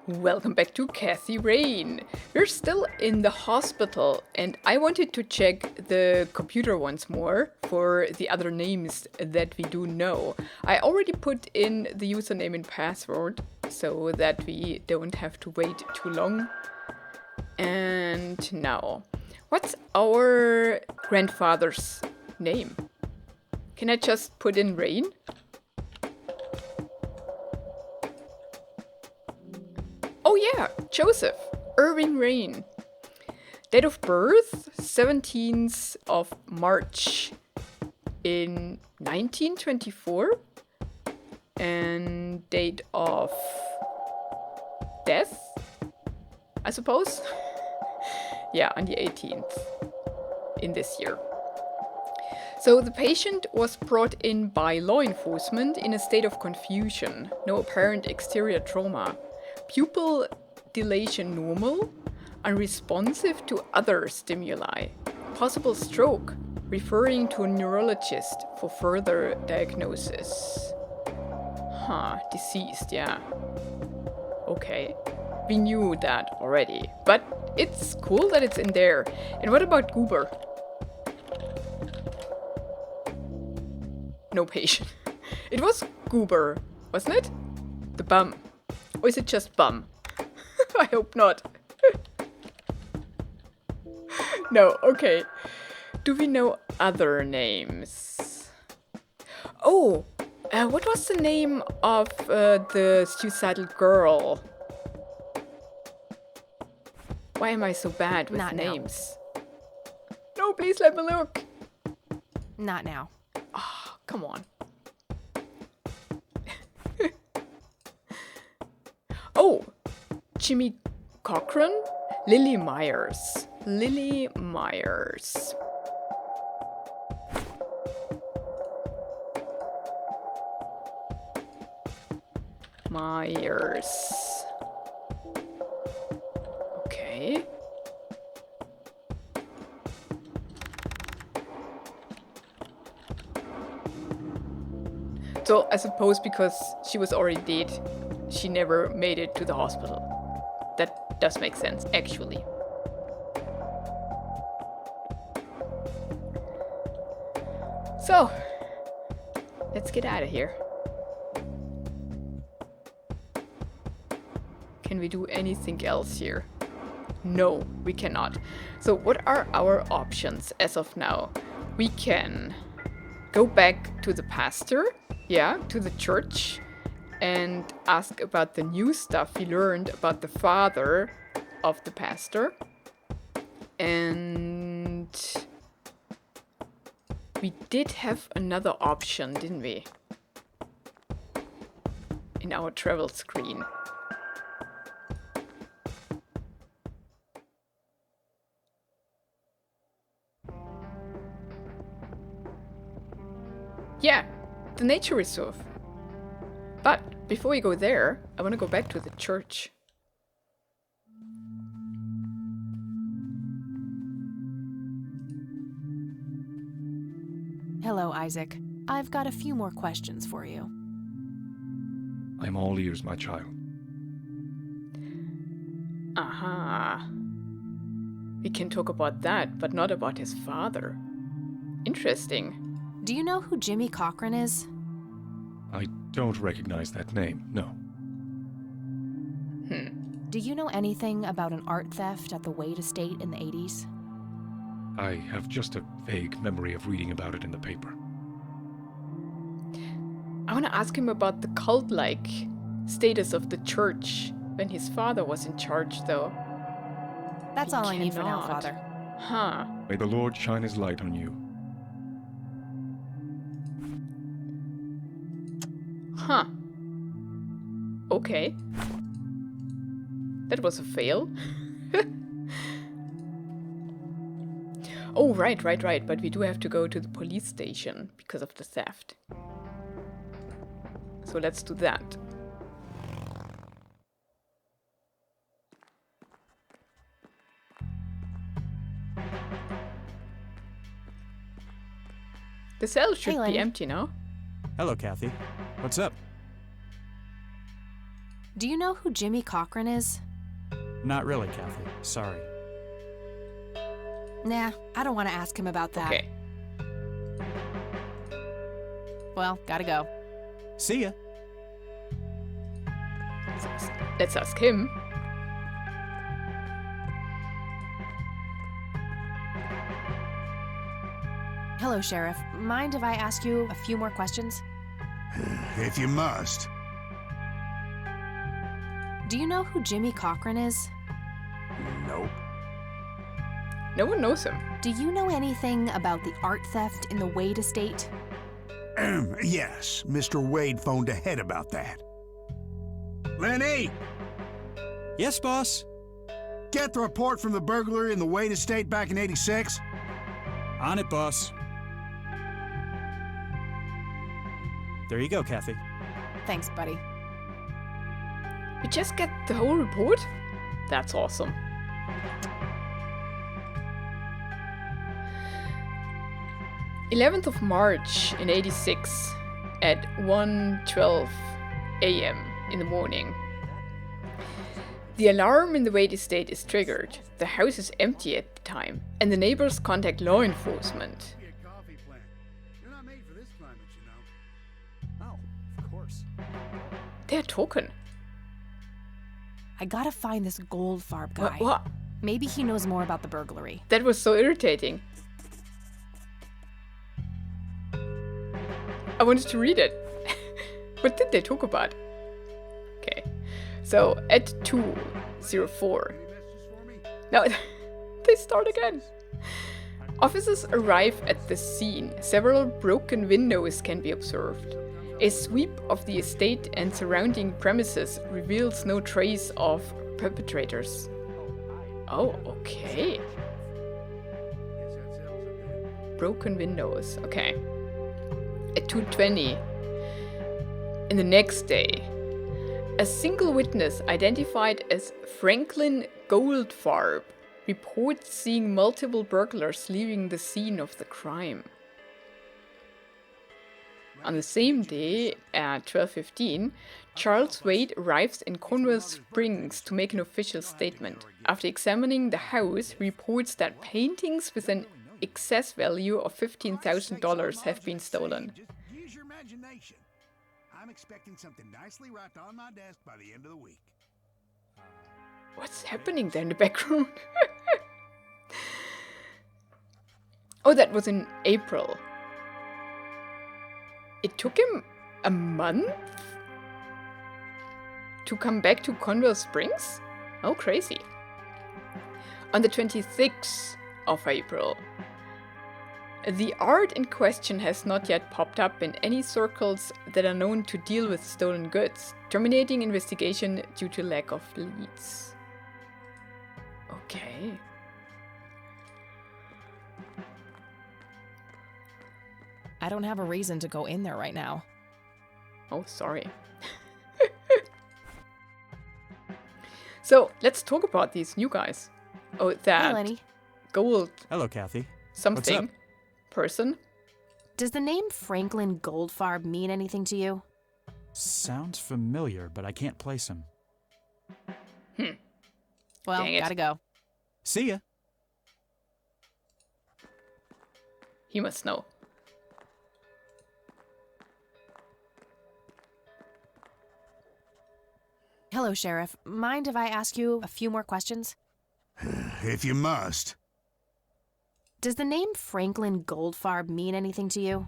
Welcome back to Kathy Rain. We're still in the hospital and I wanted to check the computer once more for the other names that we do know. I already put in the username and password so that we don't have to wait too long. And now, what's our grandfather's name? Can I just put in Rain? Oh yeah, Joseph, Irving Rain. Date of birth, 17th of March in 1924. And date of death, I suppose? Yeah, on the 18th in this year. So the patient was brought in by law enforcement in a state of confusion. No apparent exterior trauma. Pupil dilation normal, unresponsive to other stimuli. Possible stroke, referring to a neurologist for further diagnosis. Deceased, yeah. Okay, we knew that already, but it's cool that it's in there. And what about Goober? No patient. It was Goober, wasn't it? The bum. Or is it just bum? I hope not. No, okay. Do we know other names? Oh, what was the name of the suicidal girl? Why am I so bad with Not names? No, please let me look. Not now. Oh, come on. Oh, Jimmy Cochran? Lily Myers. Lily Myers. Myers. Okay. So I suppose because she was already dead, she never made it to the hospital. That does make sense, actually. So, let's get out of here. Can we do anything else here? No, we cannot. So what are our options as of now? We can go back to the pastor, to the church, and ask about the new stuff we learned about the father of the pastor. And we did have another option, didn't we? In our travel screen. Yeah, the nature reserve. But before we go there, I want to go back to the church. Hello, Isaac. I've got a few more questions for you. I'm all ears, my child. Aha. We can talk about that, but not about his father. Interesting. Do you know who Jimmy Cochran is? I don't recognize that name, no. Do you know anything about an art theft at the Wade estate in the 80s? I have just a vague memory of reading about it in the paper. I want to ask him about the cult-like status of the church when his father was in charge, though. That's all I need for now, cannot. Father. Huh. May the Lord shine his light on you. Huh. Okay. That was a fail. Oh, right. But we do have to go to the police station because of the theft. So let's do that. The cell should be Lenny. empty now. Hello, Kathy. What's up? Do you know who Jimmy Cochran is? Not really, Kathy. Sorry. Nah, I don't want to ask him about that. Okay. Well, gotta go. See ya. Let's ask him. Hello, Sheriff. Mind if I ask you a few more questions? If you must. Do you know who Jimmy Cochran is? Nope. No one knows him. Do you know anything about the art theft in the Wade estate? Yes, Mr. Wade phoned ahead about that. Lenny, Yes, boss. get the report from the burglary in the Wade estate back in '86. On it, boss. There you go, Kathy. Thanks, buddy. We just get the whole report? That's awesome. "11th of March in '86 at 1:12 a.m. in the morning. The alarm in the Wade estate is triggered. The house is empty at the time, and the neighbors contact law enforcement. Be a coffee plant. You're not made for this climate, you know. Oh, of course. They're talking. I gotta find this Goldfarb guy. What? Maybe he knows more about the burglary. That was so irritating. I wanted to read it. What did they talk about? Okay. So at 2:04. No, they start again. Officers arrive at the scene. Several broken windows can be observed. A sweep of the estate and surrounding premises reveals no trace of perpetrators. Oh, okay. Broken windows. Okay. At 2:20. In the next day, a single witness identified as Franklin Goldfarb reports seeing multiple burglars leaving the scene of the crime. On the same day, at 12:15, Charles Wade arrives in Conwell Springs to make an official statement. After examining the house, he reports that paintings with an excess value of $15,000 have been stolen. Just use your imagination. I'm expecting something nicely wrapped on my desk by the end of the week. What's happening there in the background? Oh, that was in April. It took him a month to come back to Conwell Springs? Oh, crazy. On the 26th of April, the art in question has not yet popped up in any circles that are known to deal with stolen goods, terminating investigation due to lack of leads. Okay. I don't have a reason to go in there right now. Oh, sorry. So, let's talk about these new guys. Oh, that Hey, Lenny. gold Hello, Kathy. something up? person. Does the name Franklin Goldfarb mean anything to you? Sounds familiar, but I can't place him. Well, Dang it. gotta go. See ya. He must know. Hello, Sheriff. Mind if I ask you a few more questions? If you must. Does the name Franklin Goldfarb mean anything to you?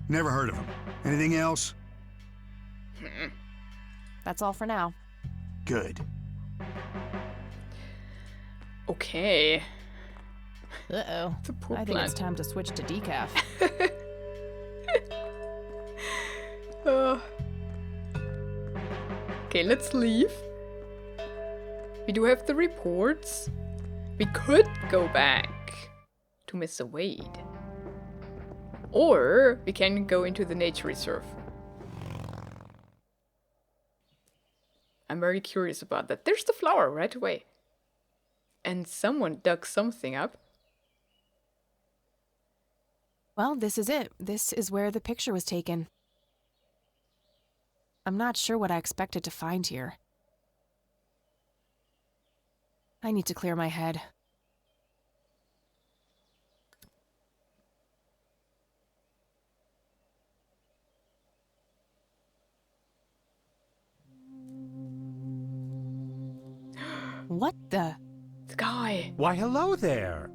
Never heard of him. Anything else? That's all for now. Good. Okay. Uh-oh. It's a poor I think plan. it's time to switch to decaf. Okay, let's leave. We do have the reports. We could go back to Mr. Wade. Or we can go into the nature reserve. I'm very curious about that. There's the flower right away. And someone dug something up. Well, this is it. This is where the picture was taken. I'm not sure what I expected to find here. I need to clear my head. What the? The guy. Why, hello there.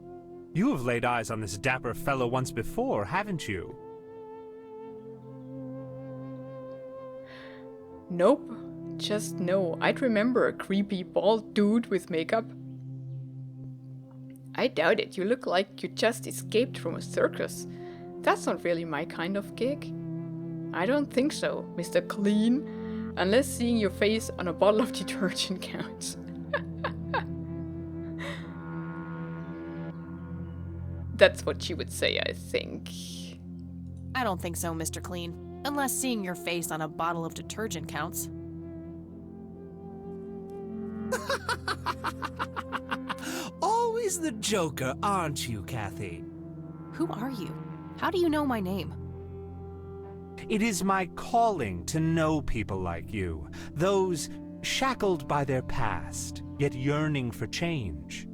You have laid eyes on this dapper fellow once before, haven't you? Nope. Just no. I'd remember a creepy bald dude with makeup. I doubt it. You look like you just escaped from a circus. That's not really my kind of gig. I don't think so, Mr. Clean. Unless seeing your face on a bottle of detergent counts. That's what she would say, I think. I don't think so, Mr. Clean. Unless seeing your face on a bottle of detergent counts. Always the joker, aren't you, Kathy? Who are you? How do you know my name? It is my calling to know people like you, those shackled by their past, yet yearning for change.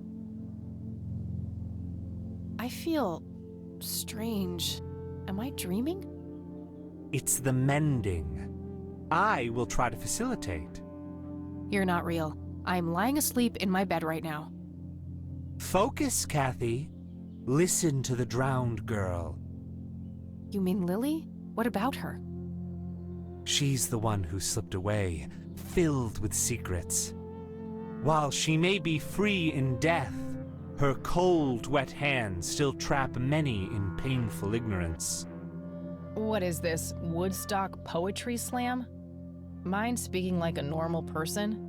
I feel strange. Am I dreaming? It's the mending. I will try to facilitate. You're not real. I'm lying asleep in my bed right now. Focus, Kathy. Listen to the drowned girl. You mean Lily? What about her? She's the one who slipped away, filled with secrets. While she may be free in death, her cold, wet hands still trap many in painful ignorance. What is this, Woodstock Poetry Slam? Mind speaking like a normal person?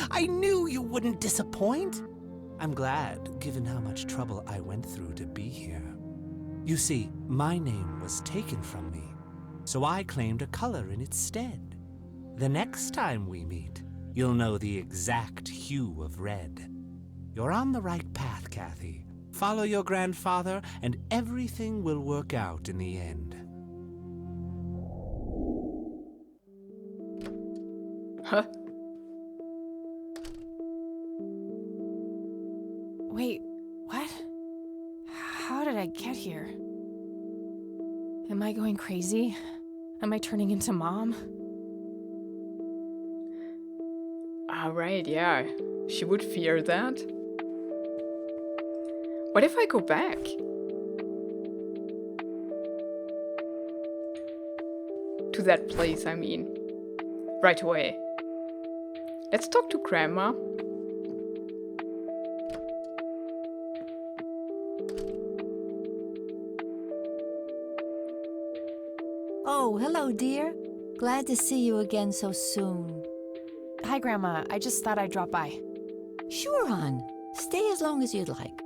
I knew you wouldn't disappoint. I'm glad, given how much trouble I went through to be here. You see, my name was taken from me, so I claimed a color in its stead. The next time we meet, you'll know the exact hue of red. You're on the right path, Kathy. Follow your grandfather, and everything will work out in the end. Huh? Wait, what? How did I get here? Am I going crazy? Am I turning into Mom? Alright, yeah. She would fear that. What if I go back? To that place, I mean. Right away. Let's talk to Grandma. Oh, hello, dear. Glad to see you again so soon. Hi, Grandma. I just thought I'd drop by. Sure, hon. Stay as long as you'd like.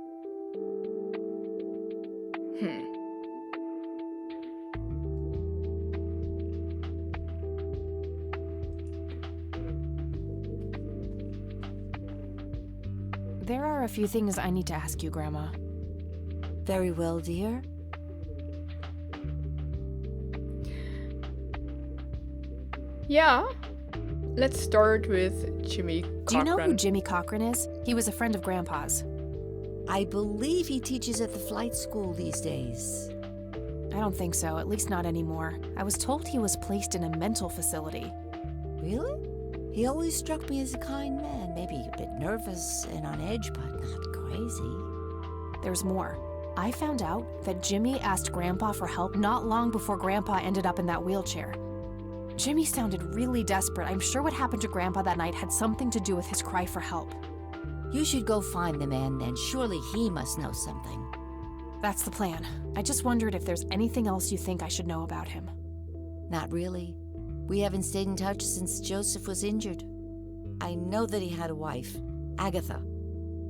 There are a few things I need to ask you, Grandma. Very well, dear. Yeah. Let's start with Jimmy Cochran. Do you know who Jimmy Cochran is? He was a friend of Grandpa's. I believe he teaches at the flight school these days. I don't think so, at least not anymore. I was told he was placed in a mental facility. Really? He always struck me as a kind man, maybe a bit nervous and on edge, but not crazy. There's more. I found out that Jimmy asked Grandpa for help not long before Grandpa ended up in that wheelchair. Jimmy sounded really desperate. I'm sure what happened to Grandpa that night had something to do with his cry for help. You should go find the man then. Surely he must know something. That's the plan. I just wondered if there's anything else you think I should know about him. Not really. We haven't stayed in touch since Joseph was injured. I know that he had a wife, Agatha,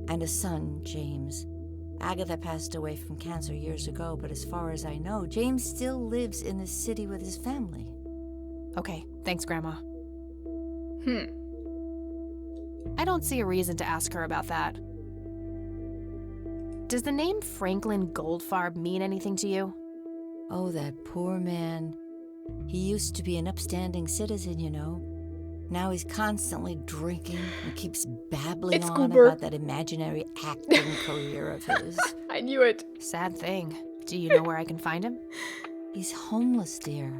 and a son, James. Agatha passed away from cancer years ago, but as far as I know, James still lives in the city with his family. Okay, thanks, Grandma. I don't see a reason to ask her about that. Does the name Franklin Goldfarb mean anything to you? Oh, that poor man. He used to be an upstanding citizen, you know. Now he's constantly drinking and keeps babbling It's on Goober. about that imaginary acting career of his. I knew it. Sad thing. Do you know where I can find him? He's homeless, dear.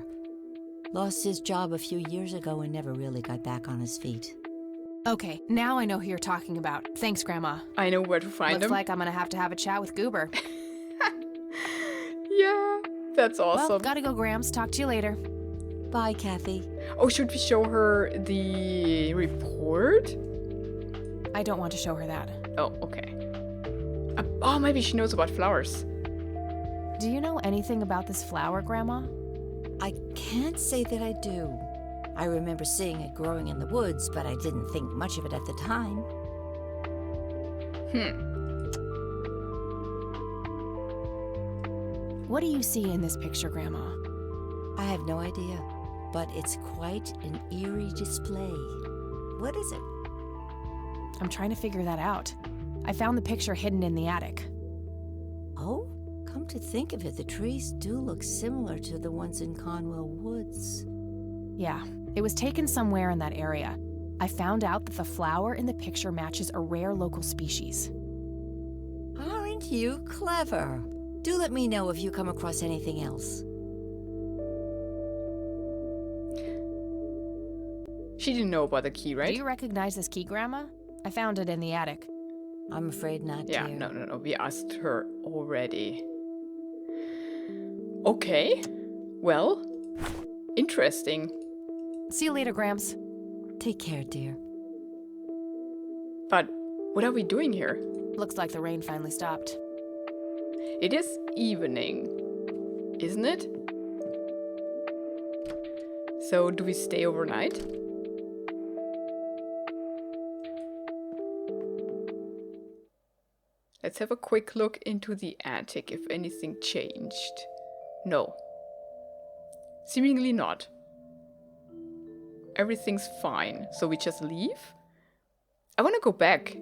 Lost his job a few years ago and never really got back on his feet. Okay, now I know who you're talking about. Thanks, Grandma. I know where to find Looks him. like I'm gonna have to have a chat with Goober. Yeah, that's awesome. Well, gotta go, Grams. Talk to you later. Bye, Kathy. Oh, should we show her the report? I don't want to show her that. Oh, okay. Oh, maybe she knows about flowers. Do you know anything about this flower, Grandma? I can't say that I do. I remember seeing it growing in the woods, but I didn't think much of it at the time. What do you see in this picture, Grandma? I have no idea, but it's quite an eerie display. What is it? I'm trying to figure that out. I found the picture hidden in the attic. Oh, come to think of it, the trees do look similar to the ones in Conwell Woods. Yeah, it was taken somewhere in that area. I found out that the flower in the picture matches a rare local species. Aren't you clever? Do let me know if you come across anything else. She didn't know about the key, right? Do you recognize this key, Grandma? I found it in the attic. I'm afraid not, Yeah, dear. no. We asked her already. Okay. Well, interesting. See you later, Grams. Take care, dear. But what are we doing here? Looks like the rain finally stopped. It is evening, isn't it? So do we stay overnight? Let's have a quick look into the attic if anything changed. No. Seemingly not. Everything's fine, so we just leave? I want to go back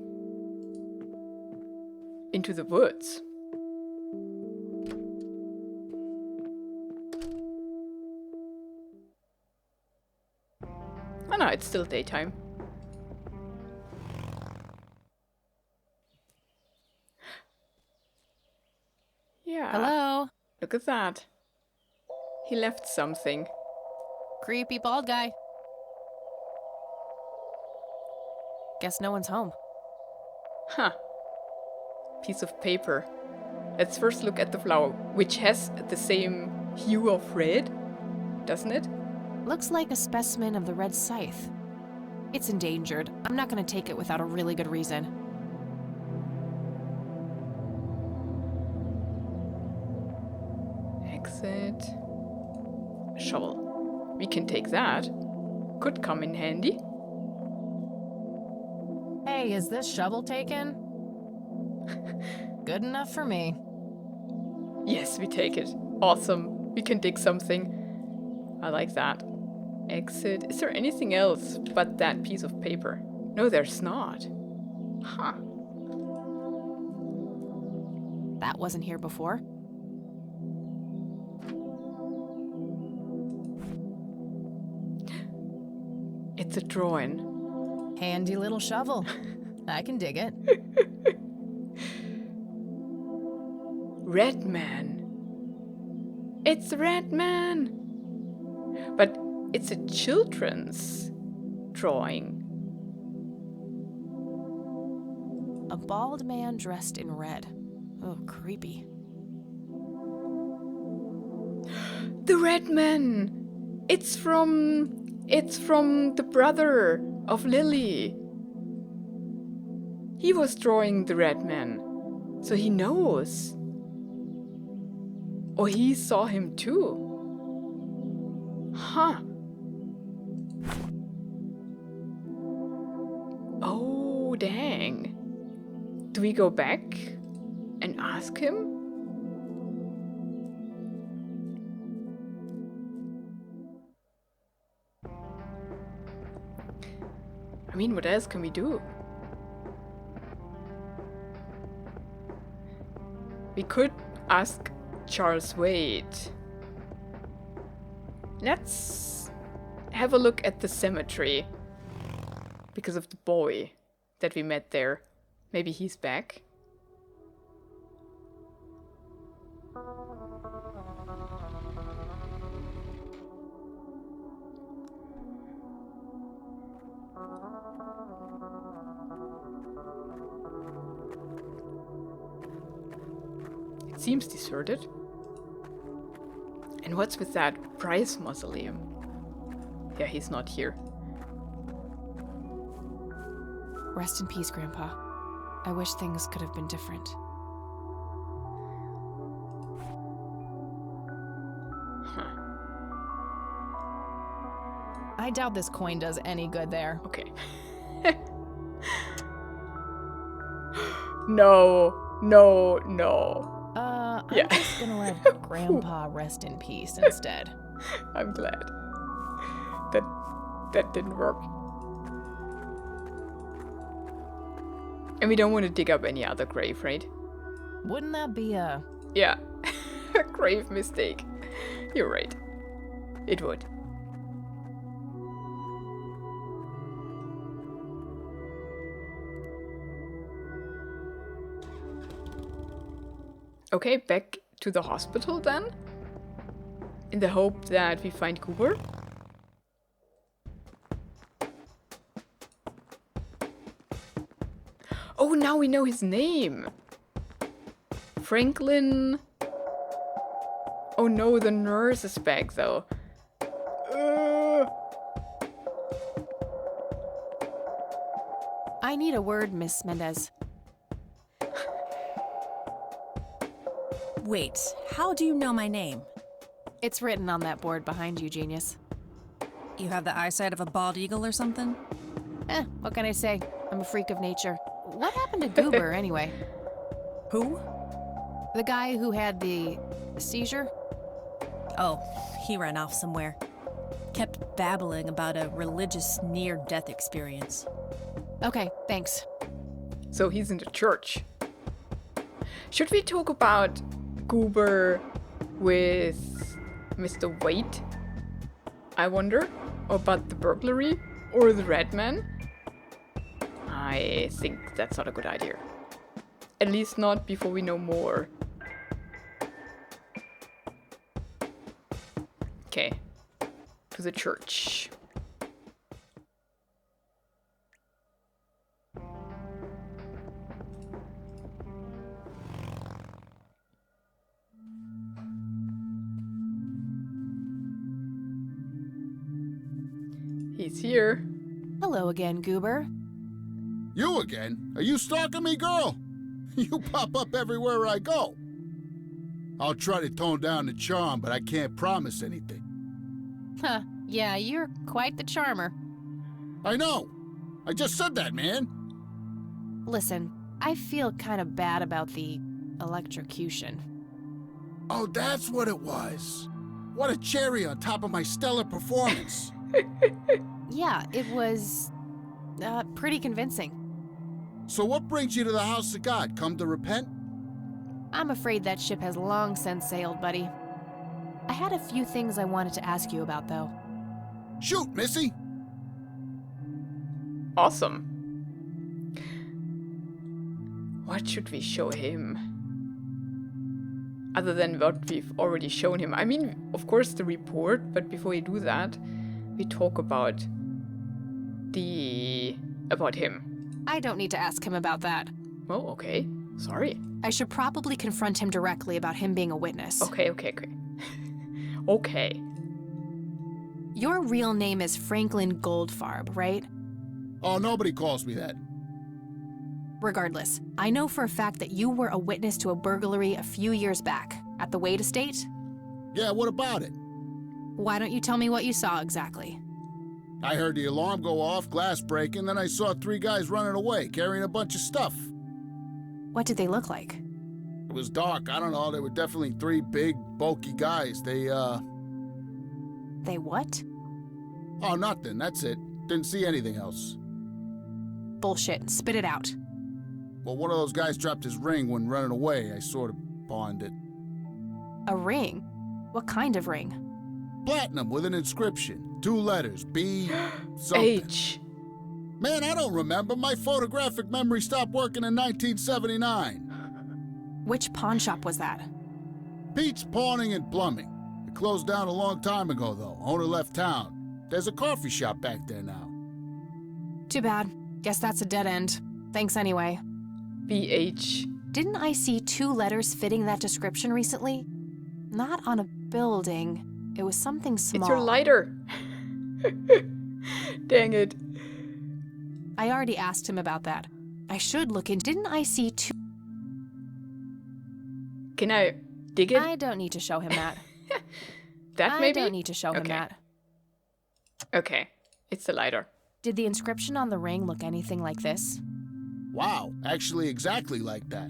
into the woods. Oh no, it's still daytime. Yeah. Hello? Look at that. He left something. Creepy bald guy. Guess no one's home. Huh. Piece of paper. Let's first look at the flower, which has the same hue of red, doesn't it? Looks like a specimen of the red scythe. It's endangered. I'm not gonna take it without a really good reason. Exit. Shovel. We can take that. Could come in handy. Hey, is this shovel taken? Good enough for me. Yes, we take it. Awesome. We can dig something. I like that. Exit. Is there anything else but that piece of paper? No, there's not. Huh. That wasn't here before. It's a drawing. Handy little shovel. I can dig it. Red Man. It's Red Man. But it's a children's drawing. A bald man dressed in red. Oh, creepy. The Red Man. It's from the brother of Lily. He was drawing the Red Man, so he knows. Or he saw him too. Huh. Oh, dang. Do we go back and ask him? I mean, what else can we do? We could ask Charles Wade. Let's have a look at the cemetery. because of the boy that we met there. Maybe he's back. It seems deserted. And what's with that Price mausoleum? Yeah, he's not here. Rest in peace, Grandpa. I wish things could have been different. Huh. I doubt this coin does any good there. Okay. No. I'm just gonna let Grandpa rest in peace instead. I'm glad. That didn't work. And we don't want to dig up any other grave, right? Wouldn't that be a... Yeah. A grave mistake. You're right. It would. Okay, back to the hospital then. In the hope that we find Cooper. Oh, now we know his name. Franklin. Oh no, the nurse is back though. I need a word, Miss Mendez. Wait, how do you know my name? It's written on that board behind you, genius. You have the eyesight of a bald eagle or something? What can I say? I'm a freak of nature. What happened to Goober, anyway? Who? The guy who had the seizure? Oh, he ran off somewhere. Kept babbling about a religious near-death experience. Okay, thanks. So he's in the church. Should we talk about Goober with Mr. Waite? I wonder. Or about the burglary? Or the red man? I think that's not a good idea. At least not before we know more. Okay. To the church. He's here. Hello again, Goober. You again? Are you stalking me, girl? You pop up everywhere I go. I'll try to tone down the charm, but I can't promise anything. Huh, yeah, you're quite the charmer. I know. I just said that, man. Listen, I feel kind of bad about the electrocution. Oh, that's what it was. What a cherry on top of my stellar performance. Yeah, it was pretty convincing. So what brings you to the house of God? Come to repent? I'm afraid that ship has long since sailed, buddy. I had a few things I wanted to ask you about, though. Shoot, Missy! Awesome. What should we show him? Other than what we've already shown him. I mean, of course the report, but before we do that, we talk about him. I don't need to ask him about that. Oh, okay. Sorry. I should probably confront him directly about him being a witness. Okay. Okay. Your real name is Franklin Goldfarb, right? Oh, nobody calls me that. Regardless, I know for a fact that you were a witness to a burglary a few years back at the Wade estate. Yeah, what about it? Why don't you tell me what you saw exactly? I heard the alarm go off, glass breaking, then I saw 3 guys running away, carrying a bunch of stuff. What did they look like? It was dark, I don't know, they were definitely 3 big, bulky guys. They what? Oh, nothing, that's it. Didn't see anything else. Bullshit, spit it out. Well, one of those guys dropped his ring when running away. I sort of pawned it. A ring? What kind of ring? Platinum with an inscription. 2 letters. B... something. H. Man, I don't remember. My photographic memory stopped working in 1979. Which pawn shop was that? Pete's Pawning and Plumbing. It closed down a long time ago, though. Owner left town. There's a coffee shop back there now. Too bad. Guess that's a dead end. Thanks anyway. BH. Didn't I see 2 letters fitting that description recently? Not on a building. It was something small. It's your lighter. Dang it. I already asked him about that. I should look in. Didn't I see 2? Can I dig it? I don't need to show him that. That maybe? I don't need to show him Okay. that. Okay, it's the lighter. Did the inscription on the ring look anything like this? Wow, actually exactly like that.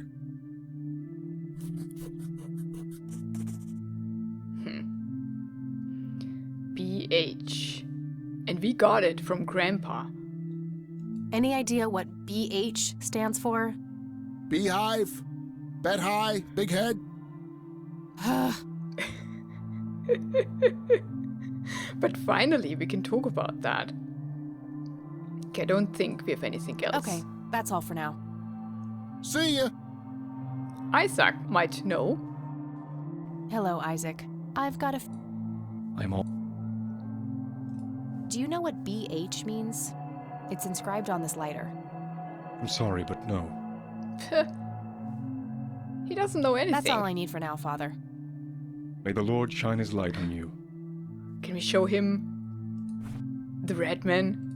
BH. And we got it from Grandpa. Any idea what BH stands for? Beehive? Bet high? Big head? But finally, we can talk about that. Okay, I don't think we have anything else. Okay, that's all for now. See ya! Isaac might know. Hello, Isaac. I've got a... I'm all. Do you know what BH means? It's inscribed on this lighter. I'm sorry, but no. He doesn't know anything. That's all I need for now, Father. May the Lord shine his light on you. Can we show him the red man?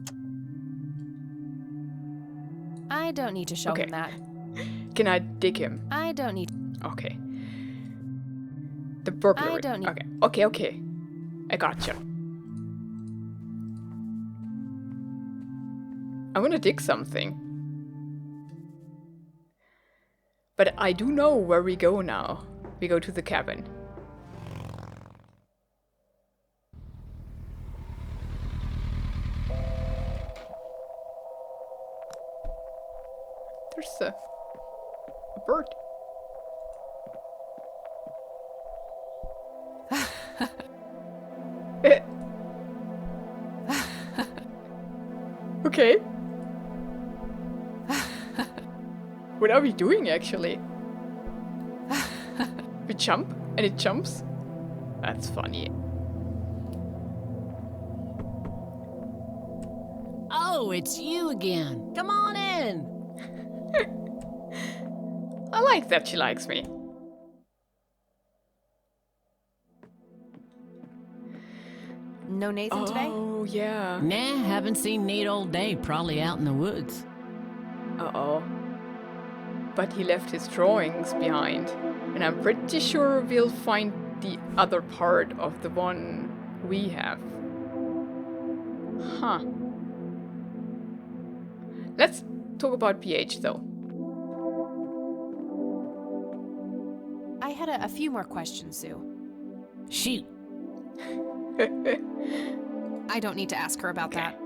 I don't need to show Okay. him that. Can I dig him? I don't need... Okay. The burglary. I don't need- Okay. I gotcha. I want to dig something. But I do know where we go now. We go to the cabin. There's a bird. Okay. What are we doing actually? We jump and it jumps? That's funny. Oh, it's you again. Come on in. I like that she likes me. No Nathan today? Oh, yeah. Nah, haven't seen Nate all day. Probably out in the woods. Uh-oh. But he left his drawings behind. And I'm pretty sure we'll find the other part of the one we have. Huh. Let's talk about PH though. I had a few more questions, Sue. Shoot. I don't need to ask her about that.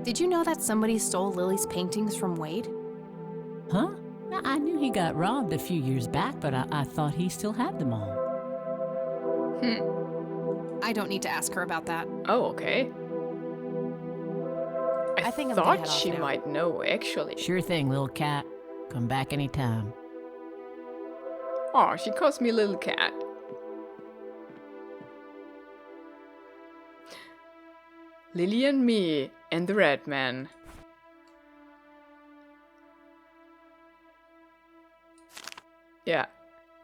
Did you know that somebody stole Lily's paintings from Wade? Huh? I knew he got robbed a few years back, but I thought he still had them all. I don't need to ask her about that. Oh, okay. I think I'm gonna head thought off she now. might know, actually. Sure thing, little cat. Come back anytime. Oh, she calls me little cat. Lily and me and the red man. Yeah.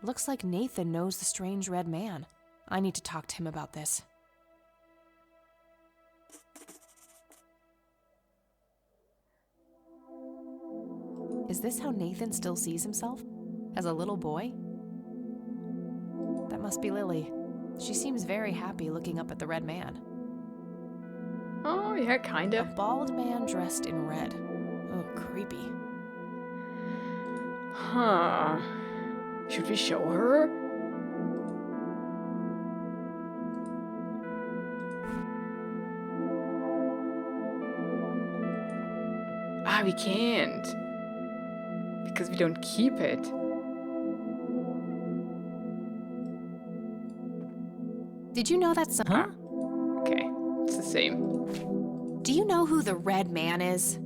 Looks like Nathan knows the strange red man. I need to talk to him about this. Is this how Nathan still sees himself? As a little boy? That must be Lily. She seems very happy looking up at the red man. Oh, yeah, A kinda. bald man dressed in red. Oh, creepy. Huh. Should we show her? Ah, we can't. Because we don't keep it. Did you know that some... Huh? same. Do you know who the Red Man is?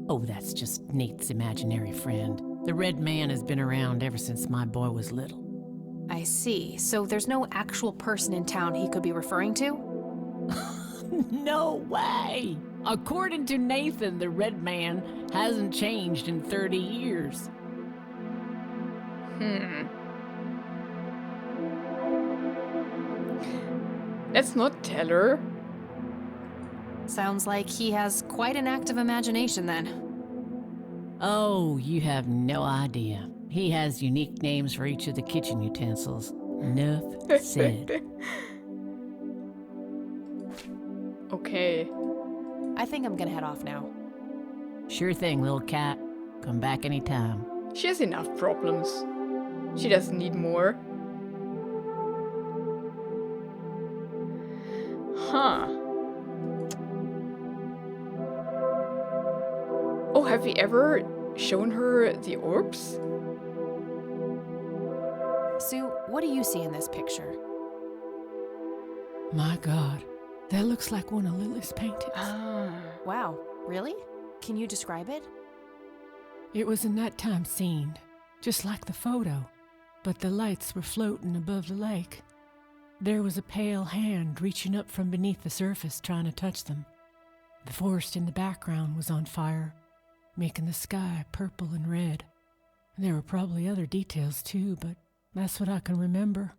Oh, that's just Nate's imaginary friend. The Red Man has been around ever since my boy was little. I see. So there's no actual person in town he could be referring to? No way! According to Nathan, the Red Man hasn't changed in 30 years. Let's not tell her. Sounds like he has quite an active imagination then. Oh, you have no idea. He has unique names for each of the kitchen utensils. Enough said. Okay. I think I'm gonna head off now. Sure thing, little cat. Come back anytime. She has enough problems. She doesn't need more. Huh. Oh, have we ever shown her the orbs? Sue, what do you see in this picture? My God, that looks like one of Lily's paintings. Wow, really? Can you describe it? It was a nighttime scene, just like the photo, but the lights were floating above the lake. There was a pale hand reaching up from beneath the surface trying to touch them. The forest in the background was on fire, making the sky purple and red. There were probably other details too, but that's what I can remember.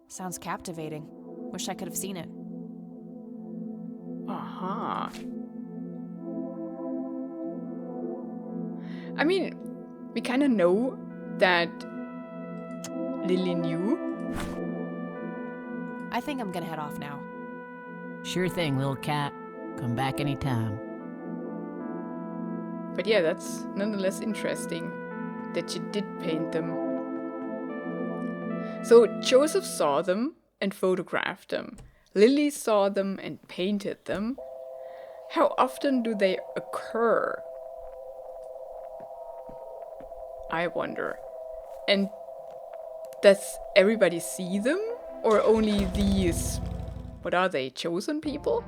Sounds captivating. Wish I could have seen it. Aha. I mean, we kind of know that Lily knew. I think I'm gonna head off now. Sure thing, little cat. Come back anytime. But yeah, that's nonetheless interesting that she did paint them. So Joseph saw them and photographed them. Lily saw them and painted them. How often do they occur? I wonder. And does everybody see them? Or only these, what are they, chosen people?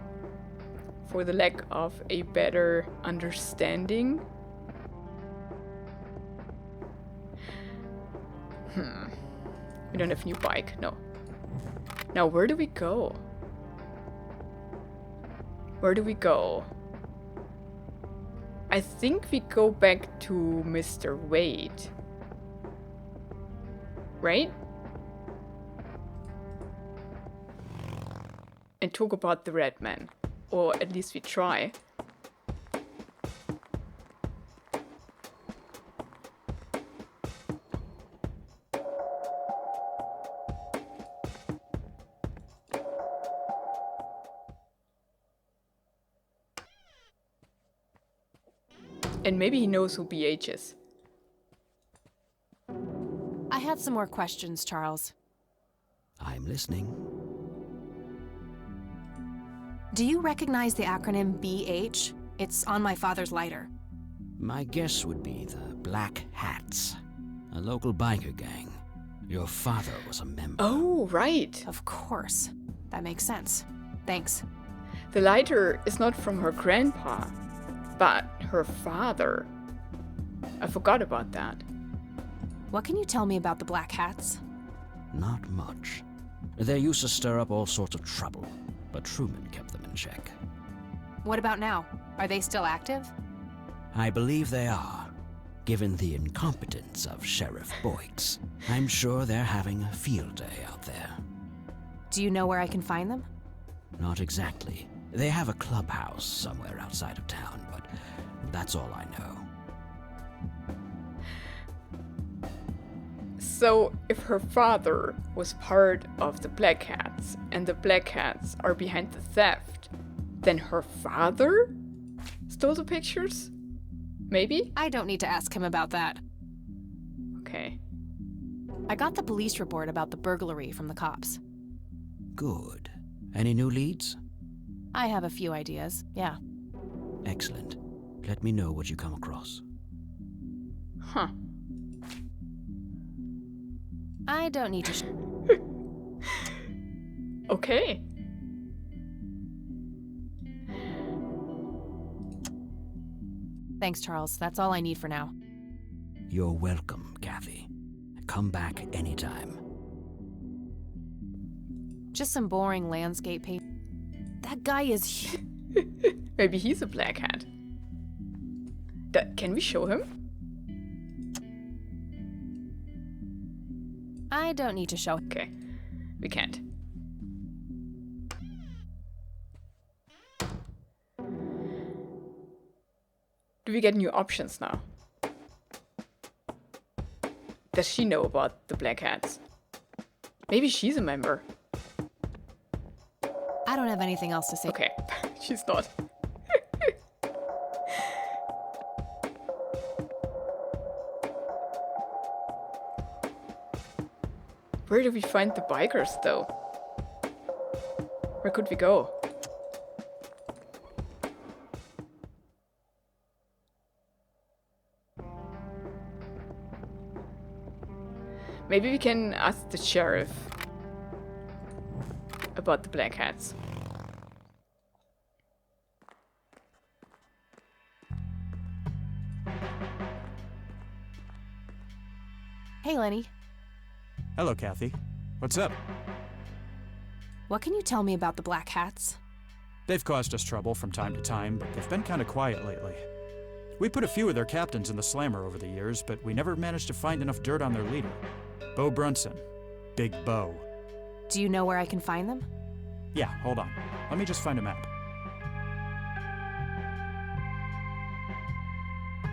For the lack of a better understanding. We don't have a new bike, no. Now where do we go? Where do we go? I think we go back to Mr. Wade. Right? And talk about the Red Man. Or at least we try. And maybe he knows who BH is. I had some more questions, Charles. I'm listening. Do you recognize the acronym BH? It's on my father's lighter. My guess would be the Black Hats, a local biker gang. Your father was a member. Oh, right. Of course. That makes sense. Thanks. The lighter is not from her grandpa, but her father. I forgot about that. What can you tell me about the Black Hats? Not much. They used to stir up all sorts of trouble, but Truman kept them in check. What about now? Are they still active? I believe they are. Given the incompetence of Sheriff Boyks, I'm sure they're having a field day out there. Do you know where I can find them? Not exactly. They have a clubhouse somewhere outside of town, but that's all I know. So, if her father was part of the Black Hats, and the Black Hats are behind the theft, then her father stole the pictures? Maybe? I don't need to ask him about that. Okay. I got the police report about the burglary from the cops. Good. Any new leads? I have a few ideas, yeah. Excellent. Let me know what you come across. Huh. I don't need to Okay. Thanks, Charles. That's all I need for now. You're welcome, Kathy. Come back anytime. Just some boring landscape paper. That guy is... Maybe he's a black hat. Can we show him? I don't need to show... Okay, we can't. Do we get new options now? Does she know about the black hats? Maybe she's a member. I don't have anything else to say. Okay, she's not. Where do we find the bikers, though? Where could we go? Maybe we can ask the sheriff about the black hats. Hey, Lenny. Hello, Kathy. What's up? What can you tell me about the black hats? They've caused us trouble from time to time, but they've been kind of quiet lately. We put a few of their captains in the slammer over the years, but we never managed to find enough dirt on their leader. Bo Brunson. Big Bo. Do you know where I can find them? Yeah, hold on. Let me just find a map.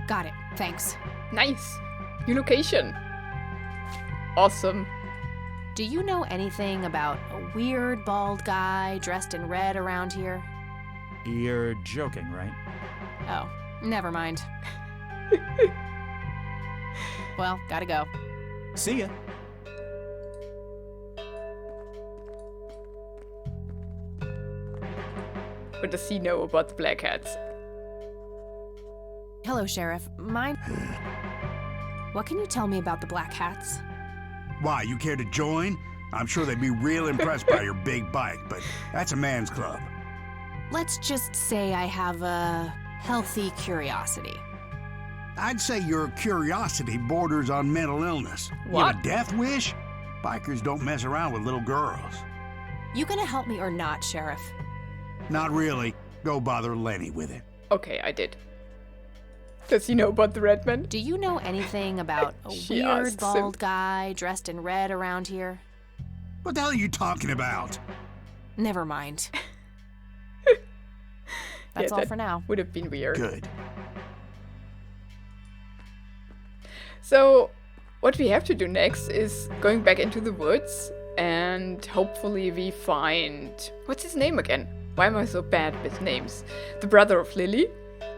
Got it. Thanks. Nice. New location. Awesome. Do you know anything about a weird bald guy dressed in red around here? You're joking, right? Oh, never mind. Well, gotta go. See ya. What does he know about the black hats? Hello, Sheriff. What can you tell me about the black hats? Why, you care to join? I'm sure they'd be real impressed by your big bike, but that's a man's club. Let's just say I have a healthy curiosity. I'd say your curiosity borders on mental illness. What? You have a death wish? Bikers don't mess around with little girls. You gonna help me or not, Sheriff? Not really. Go bother Lenny with it. Okay, I did. Does he know about the red man? Do you know anything about a She weird asks bald him. guy dressed in red around here? What the hell are you talking about? Never mind. That's all that for now. Would have been weird. Good. So, what we have to do next is going back into the woods and hopefully we find... What's his name again? Why am I so bad with names? The brother of Lily.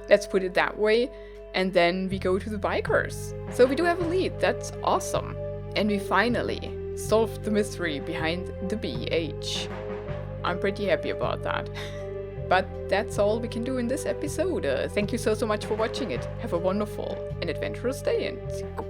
Let's put it that way. And then we go to the bikers. So we do have a lead. That's awesome. And we finally solved the mystery behind the BH. I'm pretty happy about that. But that's all we can do in this episode. Thank you so much for watching it. Have a wonderful and adventurous day and goodbye.